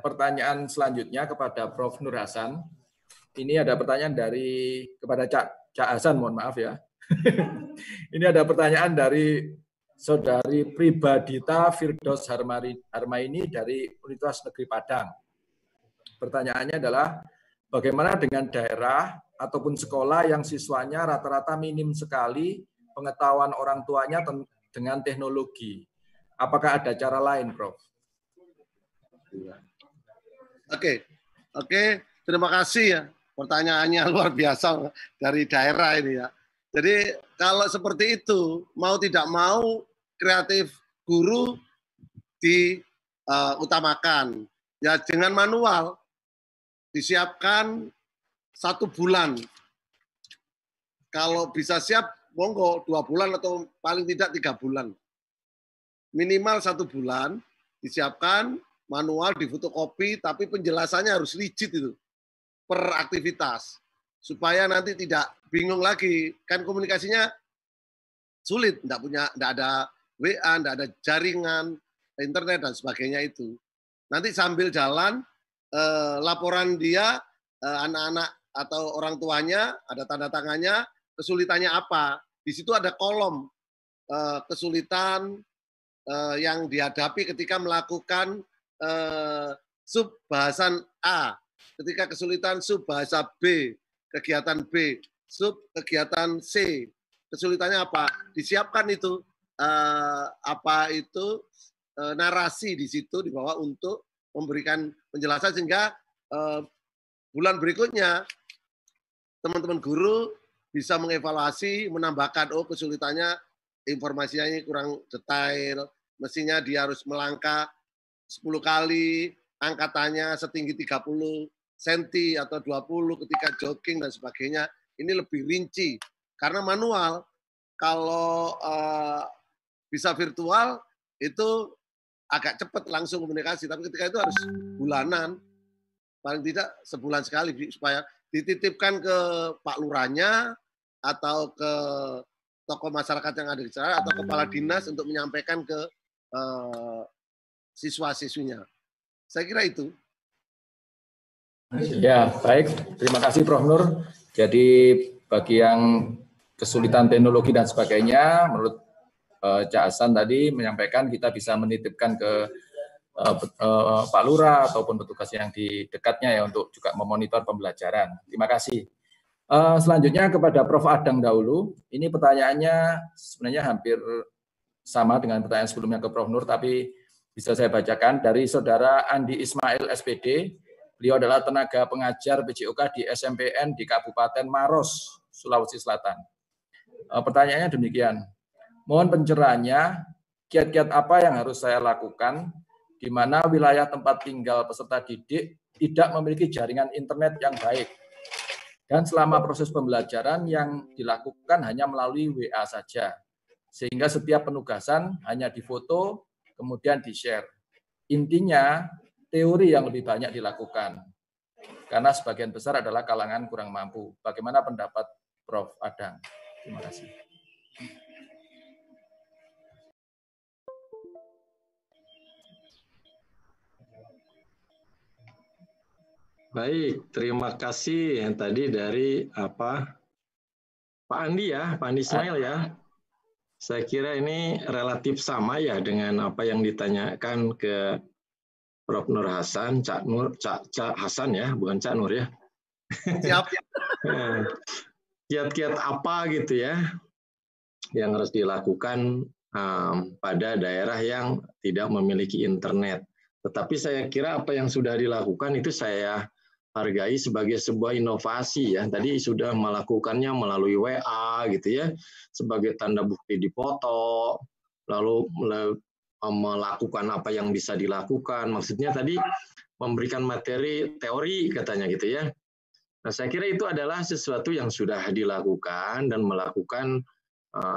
pertanyaan selanjutnya kepada Prof. Nur Hasan. Ini ada pertanyaan kepada Cak Hasan, mohon maaf ya. Ini ada pertanyaan dari Saudari Pribadita Firdaus Harmaini dari Universitas Negeri Padang. Pertanyaannya adalah, bagaimana dengan daerah ataupun sekolah yang siswanya rata-rata minim sekali pengetahuan orang tuanya dengan teknologi? Apakah ada cara lain, Prof? Oke, terima kasih ya. Pertanyaannya luar biasa dari daerah ini ya. Jadi kalau seperti itu, mau tidak mau kreatif guru diutamakan. Ya dengan manual disiapkan 1 bulan. Kalau bisa siap, monggo 2 bulan atau paling tidak 3 bulan. Minimal 1 bulan disiapkan manual, difotokopi, tapi penjelasannya harus rigid itu per aktivitas supaya nanti tidak bingung lagi, kan komunikasinya sulit, tidak ada WA, tidak ada jaringan internet dan sebagainya itu. Nanti sambil jalan laporan dia anak-anak atau orang tuanya ada tanda tangannya, kesulitannya apa. Di situ ada kolom kesulitan yang dihadapi ketika melakukan subbahasan A, ketika kesulitan subbahasa B, kegiatan B, sub kegiatan C, kesulitannya apa? Disiapkan itu narasi di situ di bawah untuk memberikan penjelasan sehingga bulan berikutnya teman-teman guru bisa mengevaluasi, menambahkan kesulitannya informasinya ini kurang detail, mestinya dia harus melangkah 10 kali, angkatannya setinggi 30 cm atau 20 ketika jogging dan sebagainya. Ini lebih rinci. Karena manual, kalau bisa virtual, itu agak cepat langsung komunikasi. Tapi ketika itu harus bulanan, paling tidak sebulan sekali, supaya dititipkan ke Pak Lurahnya, atau ke tokoh masyarakat yang ada di sana, atau kepala dinas untuk menyampaikan ke siswa-siswinya. Saya kira itu. Ya, baik. Terima kasih Prof. Nur. Jadi bagi yang kesulitan teknologi dan sebagainya, menurut Cak Hasan tadi menyampaikan kita bisa menitipkan ke Pak Lurah ataupun petugas yang di dekatnya ya untuk juga memonitor pembelajaran. Terima kasih. Selanjutnya kepada Prof. Adang dahulu. Ini pertanyaannya sebenarnya hampir sama dengan pertanyaan sebelumnya ke Prof. Nur, tapi bisa saya bacakan dari Saudara Andi Ismail SPD. Beliau adalah tenaga pengajar PJOK di SMPN di Kabupaten Maros, Sulawesi Selatan. Pertanyaannya demikian. Mohon pencerahannya, kiat-kiat apa yang harus saya lakukan di mana wilayah tempat tinggal peserta didik tidak memiliki jaringan internet yang baik. Dan selama proses pembelajaran yang dilakukan hanya melalui WA saja. Sehingga setiap penugasan hanya difoto, kemudian di-share. Intinya, teori yang lebih banyak dilakukan. Karena sebagian besar adalah kalangan kurang mampu. Bagaimana pendapat Prof. Adang? Terima kasih. Baik, terima kasih yang tadi dari Pak Andi ya, Pak Andi Ismail ya. Saya kira ini relatif sama ya dengan apa yang ditanyakan ke Prof. Nur Hasan, Cak Hasan ya, bukan Cak Nur ya. Siap. Kiat-kiat apa gitu ya yang harus dilakukan pada daerah yang tidak memiliki internet. Tetapi saya kira apa yang sudah dilakukan itu saya hargai sebagai sebuah inovasi ya. Tadi sudah melakukannya melalui WA gitu ya, sebagai tanda bukti dipoto, lalu melakukan apa yang bisa dilakukan. Maksudnya tadi memberikan materi teori katanya gitu ya. Nah, saya kira itu adalah sesuatu yang sudah dilakukan dan melakukan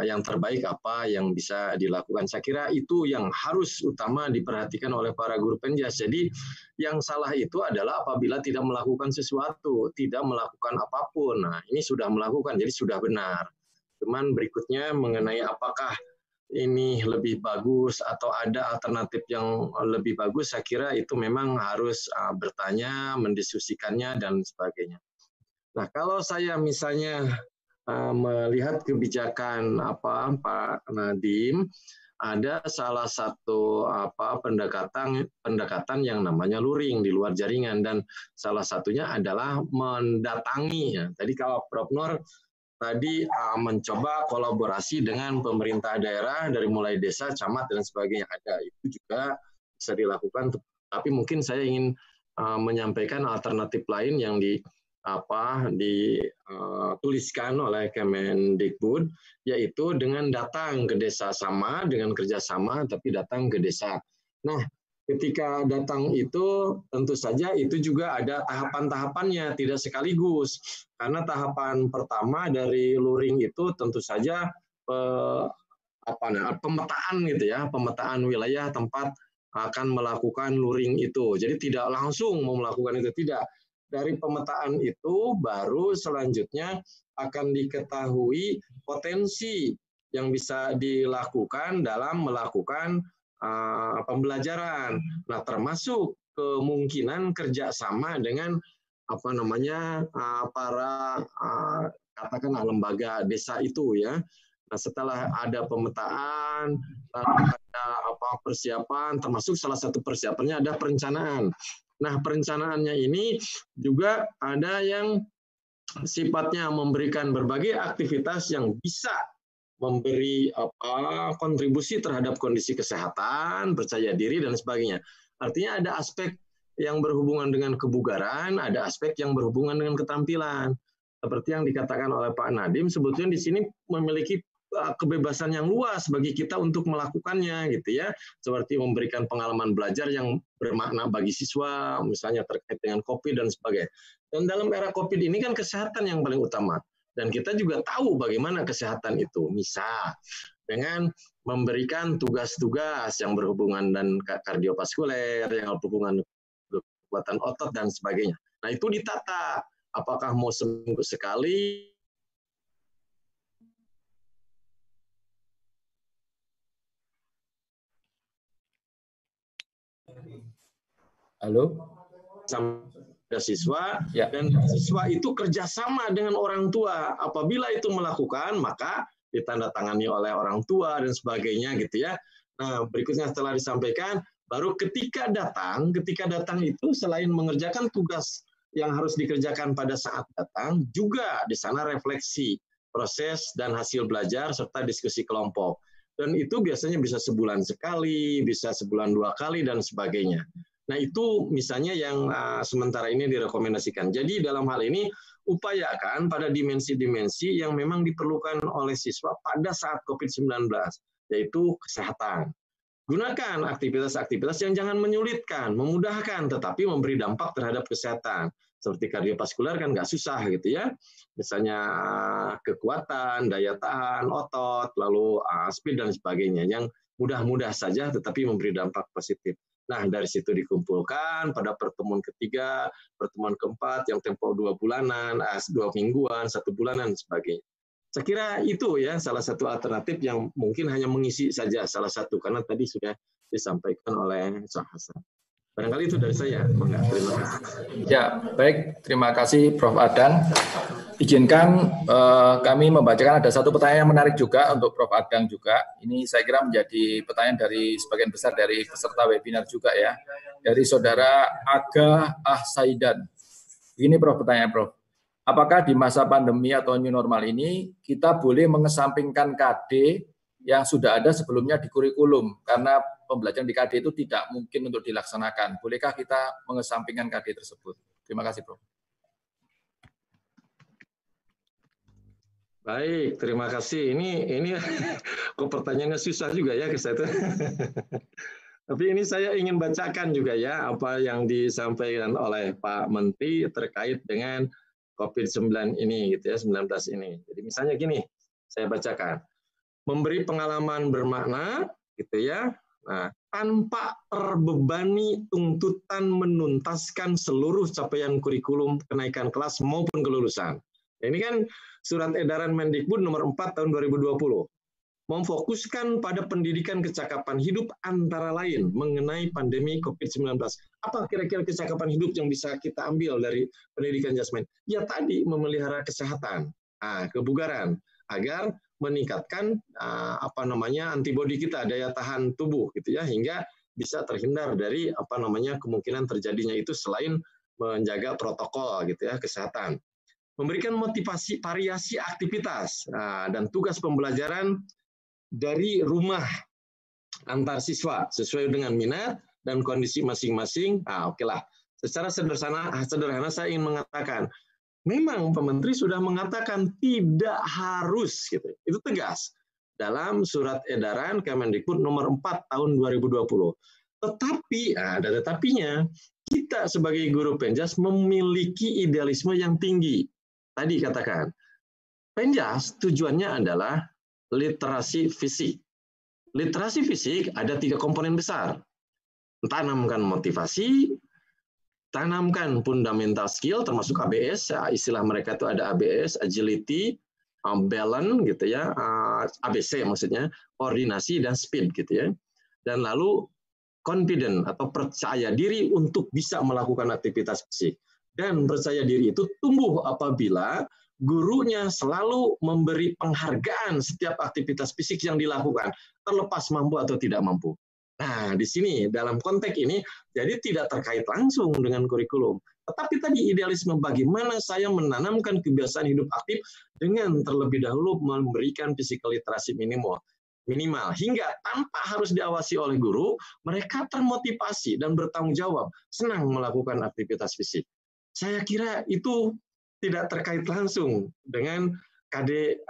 yang terbaik apa yang bisa dilakukan. Saya kira itu yang harus utama diperhatikan oleh para guru penjas. Jadi yang salah itu adalah apabila tidak melakukan sesuatu, tidak melakukan apapun. Nah, ini sudah melakukan, jadi sudah benar. Cuman berikutnya mengenai apakah ini lebih bagus atau ada alternatif yang lebih bagus, saya kira itu memang harus bertanya, mendiskusikannya, dan sebagainya. Nah, kalau saya misalnya melihat kebijakan Pak Nadiem, ada salah satu pendekatan yang namanya luring di luar jaringan, dan salah satunya adalah mendatangi. Ya. Tadi kalau Prof. Nur tadi mencoba kolaborasi dengan pemerintah daerah dari mulai desa, camat, dan sebagainya ada, itu juga bisa dilakukan. Tapi mungkin saya ingin menyampaikan alternatif lain yang dituliskan oleh Kemendikbud, yaitu dengan datang ke desa, sama dengan kerjasama tapi datang ke desa. Nah, ketika datang itu tentu saja itu juga ada tahapan-tahapannya, tidak sekaligus, karena tahapan pertama dari luring itu tentu saja pemetaan gitu ya, pemetaan wilayah tempat akan melakukan luring itu. Jadi tidak langsung mau melakukan itu, tidak. Dari pemetaan itu baru selanjutnya akan diketahui potensi yang bisa dilakukan dalam melakukan pembelajaran. Nah, termasuk kemungkinan kerjasama dengan para katakanlah lembaga desa itu ya. Nah, setelah ada pemetaan, ada persiapan, termasuk salah satu persiapannya ada perencanaan. Nah, perencanaannya ini juga ada yang sifatnya memberikan berbagai aktivitas yang bisa memberi kontribusi terhadap kondisi kesehatan, percaya diri, dan sebagainya. Artinya ada aspek yang berhubungan dengan kebugaran, ada aspek yang berhubungan dengan keterampilan. Seperti yang dikatakan oleh Pak Nadiem, sebetulnya di sini memiliki kebebasan yang luas bagi kita untuk melakukannya, gitu ya. Seperti memberikan pengalaman belajar yang bermakna bagi siswa, misalnya terkait dengan COVID dan sebagainya. Dan dalam era COVID ini kan kesehatan yang paling utama. Dan kita juga tahu bagaimana kesehatan itu. Misal dengan memberikan tugas-tugas yang berhubungan dan kardiovaskuler, yang berhubungan dengan kekuatan otot dan sebagainya. Nah, itu ditata. Apakah mau seminggu sekali? Halo? Ada siswa, ya. Dan siswa itu kerjasama dengan orang tua. Apabila itu melakukan, maka ditandatangani oleh orang tua dan sebagainya, gitu ya. Nah, berikutnya setelah disampaikan, baru ketika datang itu selain mengerjakan tugas yang harus dikerjakan pada saat datang, juga di sana refleksi proses dan hasil belajar serta diskusi kelompok. Dan itu biasanya bisa sebulan sekali, bisa sebulan 2 kali, dan sebagainya. Nah, itu misalnya yang sementara ini direkomendasikan. Jadi dalam hal ini upayakan pada dimensi-dimensi yang memang diperlukan oleh siswa pada saat COVID-19, yaitu kesehatan. Gunakan aktivitas-aktivitas yang jangan menyulitkan, memudahkan, tetapi memberi dampak terhadap kesehatan. Seperti kardiovaskuler kan nggak susah gitu ya. Misalnya kekuatan, daya tahan, otot, lalu speed dan sebagainya. Yang mudah-mudah saja tetapi memberi dampak positif. Nah, dari situ dikumpulkan pada pertemuan ketiga, pertemuan keempat, yang tempo 2 bulanan, 2 mingguan, 1 bulanan, dan sebagainya. Saya kira itu ya salah satu alternatif yang mungkin hanya mengisi saja salah satu, karena tadi sudah disampaikan oleh Pak Hasan. Barangkali itu dari saya. Terima kasih. Ya, baik. Terima kasih Prof. Adang. Izinkan kami membacakan ada satu pertanyaan yang menarik juga untuk Prof. Adang juga. Ini saya kira menjadi pertanyaan dari sebagian besar dari peserta webinar juga ya. Dari Saudara Aga Ahsaidan. Ini Prof. pertanyaan Prof. Apakah di masa pandemi atau new normal ini kita boleh mengesampingkan KD yang sudah ada sebelumnya di kurikulum? Karena pembelajaran di KD itu tidak mungkin untuk dilaksanakan. Bolehkah kita mengesampingkan KD tersebut? Terima kasih, Prof. Baik, terima kasih. Ini kok pertanyaannya susah juga ya ke saya. Tapi ini saya ingin bacakan juga ya apa yang disampaikan oleh Pak Menteri terkait dengan COVID-19 ini gitu ya, 19 ini. Jadi misalnya gini, saya bacakan. Memberi pengalaman bermakna gitu ya. Nah, tanpa terbebani tuntutan menuntaskan seluruh capaian kurikulum, kenaikan kelas maupun kelulusan. Ini kan surat edaran Mendikbud nomor 4 tahun 2020. memfokuskan pada pendidikan kecakapan hidup antara lain mengenai pandemi COVID-19. Apa kira-kira kecakapan hidup yang bisa kita ambil dari pendidikan Jasmine? Ya tadi, memelihara kesehatan, kebugaran, agar meningkatkan antibodi kita, daya tahan tubuh gitu ya, hingga bisa terhindar dari kemungkinan terjadinya itu selain menjaga protokol gitu ya kesehatan. Memberikan motivasi variasi aktivitas dan tugas pembelajaran dari rumah antar siswa sesuai dengan minat dan kondisi masing-masing. Oke lah. Secara sederhana saya ingin mengatakan, memang Pak Menteri sudah mengatakan tidak harus, gitu. Itu tegas dalam surat edaran Kemendikbud nomor 4 tahun 2020. Tetapi, ada tetapinya, kita sebagai guru Penjas memiliki idealisme yang tinggi. Tadi katakan, Penjas tujuannya adalah literasi fisik. Literasi fisik ada 3 komponen besar. Tanamkan motivasi, tanamkan fundamental skill termasuk ABS, istilah mereka itu ada ABS, agility, balance gitu ya, ABC maksudnya, koordinasi dan speed gitu ya. Dan lalu confident atau percaya diri untuk bisa melakukan aktivitas fisik. Dan percaya diri itu tumbuh apabila gurunya selalu memberi penghargaan setiap aktivitas fisik yang dilakukan, terlepas mampu atau tidak mampu. Nah, di sini dalam konteks ini jadi tidak terkait langsung dengan kurikulum. Tetapi tadi idealisme bagaimana saya menanamkan kebiasaan hidup aktif dengan terlebih dahulu memberikan physical literasi minimal hingga tanpa harus diawasi oleh guru, mereka termotivasi dan bertanggung jawab, senang melakukan aktivitas fisik. Saya kira itu tidak terkait langsung dengan KD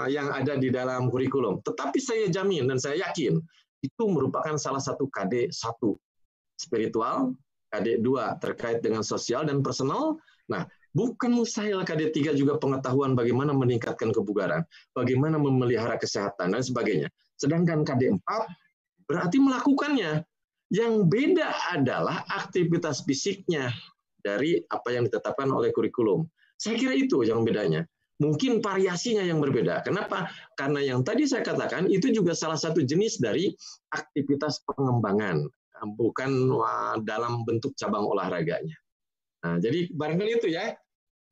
yang ada di dalam kurikulum. Tetapi saya jamin dan saya yakin itu merupakan salah satu KD 1 spiritual, KD 2 terkait dengan sosial dan personal. Nah, bukan mustahil KD 3 juga pengetahuan bagaimana meningkatkan kebugaran, bagaimana memelihara kesehatan dan sebagainya. Sedangkan KD 4 berarti melakukannya. Yang beda adalah aktivitas fisiknya dari apa yang ditetapkan oleh kurikulum. Saya kira itu yang bedanya. Mungkin variasinya yang berbeda. Kenapa? Karena yang tadi saya katakan itu juga salah satu jenis dari aktivitas pengembangan, bukan dalam bentuk cabang olahraganya. Nah, jadi barangkali itu ya.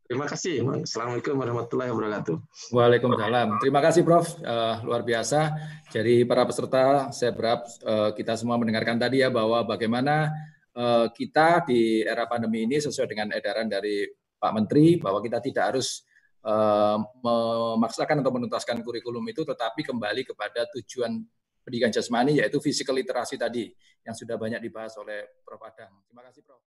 Terima kasih. Assalamualaikum warahmatullahi wabarakatuh. Waalaikumsalam. Terima kasih Prof. Luar biasa. Jadi para peserta, saya berharap kita semua mendengarkan tadi ya bahwa bagaimana kita di era pandemi ini sesuai dengan edaran dari Pak Menteri bahwa kita tidak harus memaksakan atau menuntaskan kurikulum itu, tetapi kembali kepada tujuan pendidikan jasmani yaitu physical literasi tadi yang sudah banyak dibahas oleh Prof. Adang. Terima kasih Prof.